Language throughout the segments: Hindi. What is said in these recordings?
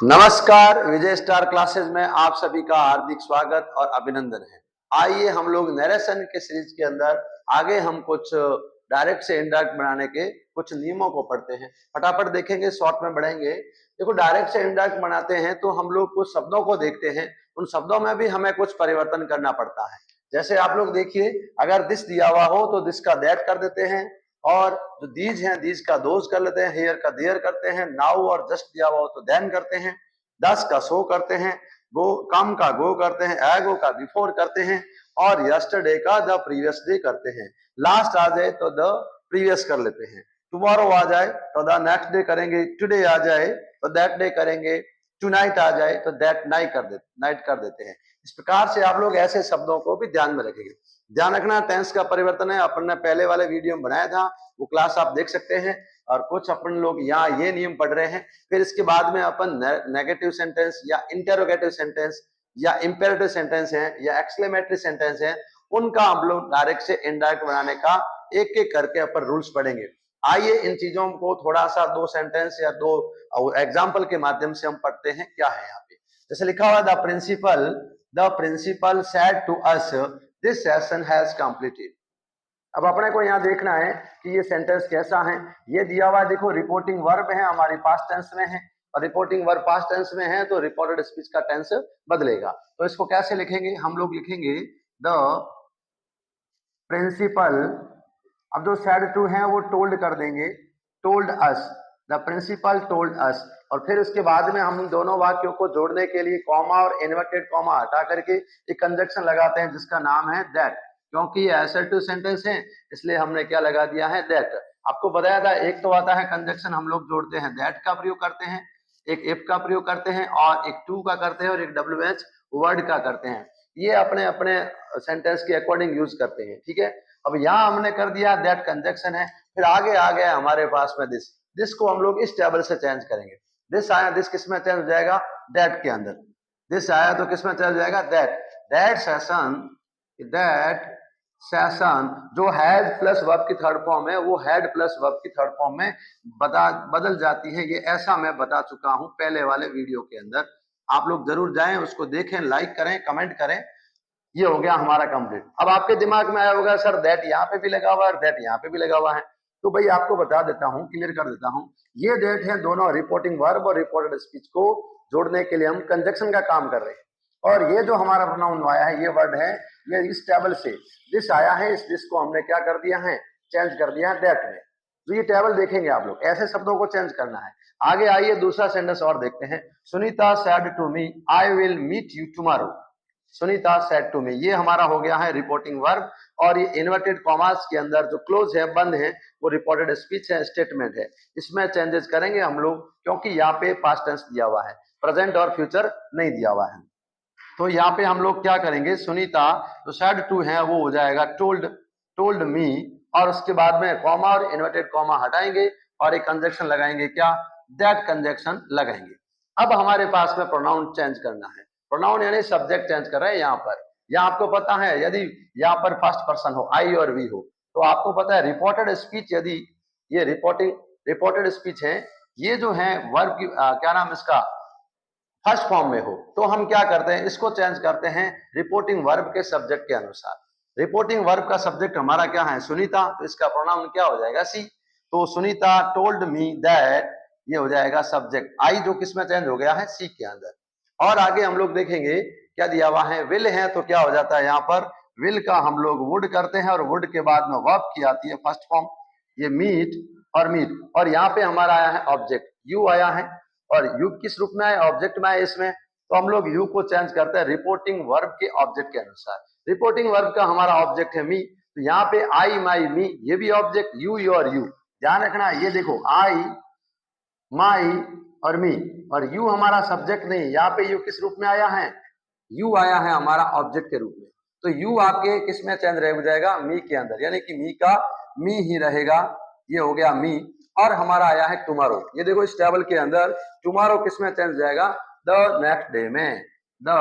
नमस्कार, विजय स्टार क्लासेस में आप सभी का हार्दिक स्वागत और अभिनंदन है। आइए हम लोग नरेशन के सीरीज के अंदर आगे हम कुछ डायरेक्ट से इनडायरेक्ट बनाने के कुछ नियमों को पढ़ते हैं। फटाफट देखेंगे, शॉर्ट में बढ़ेंगे। देखो, डायरेक्ट से इनडायरेक्ट बनाते हैं तो हम लोग कुछ शब्दों को देखते हैं, उन शब्दों में भी हमें कुछ परिवर्तन करना पड़ता है। जैसे आप लोग देखिए, अगर दिस दिया हुआ हो तो दिस का दैट कर देते हैं, और जो दीज हैं दीज का दोज कर लेते हैं, हेयर का देयर करते हैं, नाउ और जस्ट दिया हुआ हो तो देन करते हैं, दस का सो करते हैं, गो कम का गो करते हैं, एगो का बिफोर करते हैं, और यस्टरडे का द प्रीवियस डे करते हैं। लास्ट आ जाए तो द प्रीवियस कर लेते हैं, टुमारो आ जाए तो द नेक्स्ट डे करेंगे, टुडे आ जाए तो दैट डे करेंगे, टुनाइट आ जाए तो दैट नाइट कर देते हैं। इस प्रकार से आप लोग ऐसे शब्दों को भी ध्यान में रखेंगे। ध्यान रखना, टेंस का परिवर्तन है, अपन ने पहले वाले वीडियो में बनाया था, वो क्लास आप देख सकते हैं। और कुछ अपन लोग यहाँ ये नियम पढ़ रहे हैं, फिर इसके बाद में अपन नेगेटिव सेंटेंस या इंटेरोगेटिव सेंटेंस या इंपेरेटिव सेंटेंस है या एक्सक्लेमेटरी सेंटेंस है, उनका हम लोग डायरेक्ट से इनडायरेक्ट बनाने का एक एक करके अपन रूल्स पढ़ेंगे। आइए इन चीजों को थोड़ा सा दो सेंटेंस या दो एग्जाम्पल के माध्यम से हम पढ़ते हैं। क्या है यहाँ पे, जैसे लिखा हुआ the principal said to us this session has completed. अब अपने को यहाँ देखना है कि ये सेंटेंस कैसा है। ये दिया हुआ देखो, रिपोर्टिंग वर्ब है, हमारी पास्ट टेंस में है, और रिपोर्टिंग वर्ब पास्ट टेंस में है तो रिपोर्टेड स्पीच का टेंस बदलेगा। तो इसको कैसे लिखेंगे, हम लोग लिखेंगे द प्रिंसिपल, अब जो सेड टू है वो टोल्ड कर देंगे, told us, the principal told us, और फिर उसके बाद में हम दोनों वाक्यों को जोड़ने के लिए कॉमा और इन्वर्टेड कॉमा हटा करके एक कंजक्शन लगाते हैं जिसका नाम है दैट। क्योंकि ये असर्टिव सेंटेंस है इसलिए हमने क्या लगा दिया है, दैट। आपको बताया था, एक तो आता है कंजक्शन हम लोग जोड़ते हैं दैट का प्रयोग करते हैं, एक इफ का प्रयोग करते हैं, और एक टू का करते हैं, और एक WH वर्ड का करते हैं। ये अपने अपने सेंटेंस के अकॉर्डिंग यूज करते हैं, ठीक है। अब यहाँ हमने कर दिया दैट कंजक्शन है, फिर आगे आ गया हमारे पास में दिस को हम लोग इस टेबल से चेंज करेंगे। दिस आया, दिस किस में चेंज हो जाएगा, दैट के अंदर। दिस आया तो किस में चेंज हो जाएगा, दैट सेशन जो हैज प्लस वर्ब की थर्ड फॉर्म है वो हैड प्लस वर्ब की थर्ड फॉर्म में बदल जाती है। ये ऐसा मैं बता चुका हूं पहले वाले वीडियो के अंदर, आप लोग जरूर जाएं, उसको देखें, लाइक करें, कमेंट करें। ये हो गया हमारा कंप्लीट। अब आपके दिमाग में आया होगा, सर दैट यहाँ पे भी लगा हुआ है, दैट यहाँ पे भी लगा हुआ है। तो भाई आपको बता देता हूँ, क्लियर कर देता हूँ, ये दैट है दोनों रिपोर्टिंग वर्ब और रिपोर्टेड स्पीच को जोड़ने के लिए हम कंजक्शन का काम कर रहे हैं। और ये जो हमारा प्रोनाउन आया है, ये वर्ड है, ये इस टेबल से दिस आया है, इस दिस को हमने क्या कर दिया है, चेंज कर दिया है दैट में। तो ये टेबल देखेंगे आप लोग, ऐसे शब्दों को चेंज करना है। आगे आइए दूसरा सेंटेंस और देखते हैं। Sunita said to me I will meet you tomorrow. Sunita said to me, ये हमारा हो गया है रिपोर्टिंग वर्ब, और ये इन्वर्टेड कॉमास के अंदर जो क्लोज है, बंद है, वो रिपोर्टेड स्पीच है, स्टेटमेंट है। इसमें चेंजेस करेंगे हम लोग, क्योंकि यहाँ पे पास्ट टेंस दिया हुआ है, प्रेजेंट और फ्यूचर नहीं दिया हुआ है। तो यहाँ पे हम लोग क्या करेंगे, सुनीता जो सेड टू है वो हो जाएगा टोल्ड मी, और उसके बाद में कॉमा और इन्वर्टेड कॉमा हटाएंगे और एक कंजक्शन लगाएंगे, क्या, दैट कंजक्शन लगाएंगे। अब हमारे पास में प्रोनाउन चेंज करना है, प्रोनाउन यानी सब्जेक्ट चेंज कर रहे हैं यहाँ पर। यहाँ आपको पता है, यदि यहाँ पर फर्स्ट पर्सन हो, आई और वी हो, तो आपको पता है रिपोर्टेड स्पीच, यदि ये रिपोर्टेड स्पीच है, ये जो है वर्ब की क्या नाम इसका, फर्स्ट फॉर्म में हो, तो हम क्या करते हैं, इसको चेंज करते हैं रिपोर्टिंग वर्ब के सब्जेक्ट के अनुसार। रिपोर्टिंग वर्ब का सब्जेक्ट हमारा क्या है, सुनीता, तो इसका प्रोनाउन क्या हो जाएगा, सी। तो सुनीता टोल्ड मी दैट, ये हो जाएगा सब्जेक्ट। आई जो किसमें चेंज हो गया है, सी के अंदर। और आगे हम लोग देखेंगे क्या दिया हुआ है, विल है, तो क्या हो जाता है यहाँ पर, विल का हम लोग वुड करते हैं, और वुड के बाद में वर्ब की आती है फर्स्ट फॉर्म, ये मीट और मीट, और यहाँ पे हमारा आया है ऑब्जेक्ट, यू आया है, और यू किस रूप में आए, ऑब्जेक्ट में आए इसमें, तो हम लोग यू को चेंज करते हैं रिपोर्टिंग वर्ब के ऑब्जेक्ट के अनुसार। रिपोर्टिंग वर्ब का हमारा ऑब्जेक्ट है मी, तो यहाँ पे आई माई मी, ये भी ऑब्जेक्ट, यू योर यू। ध्यान रखना, ये देखो आई माई और मी, और यू हमारा सब्जेक्ट नहीं, यहाँ पे यू किस रूप में आया है, यू आया है हमारा ऑब्जेक्ट के रूप में। तो यू आपके किस में चेंज रह जाएगा, मी के अंदर, यानी कि मी का मी ही रहेगा, ये हो गया मी। और हमारा आया है टुमारो, ये देखो इस टेबल के अंदर टुमारो किस में चेंज जाएगा, द नेक्स्ट डे में, द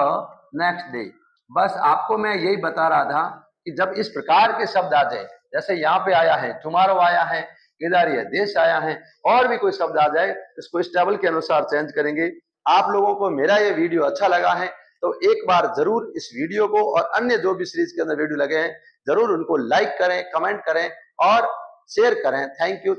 नेक्स्ट डे। बस आपको मैं यही बता रहा था कि जब इस प्रकार के शब्द आ जाए, जैसे यहाँ पे आया है टुमारो आया है, इधर ये देश आया है, और भी कोई शब्द आ जाए, इसको इस टेबल के अनुसार चेंज करेंगे। आप लोगों को मेरा ये वीडियो अच्छा लगा है तो एक बार जरूर इस वीडियो को और अन्य जो भी सीरीज के अंदर वीडियो लगे हैं जरूर उनको लाइक करें, कमेंट करें और शेयर करें। Thank you.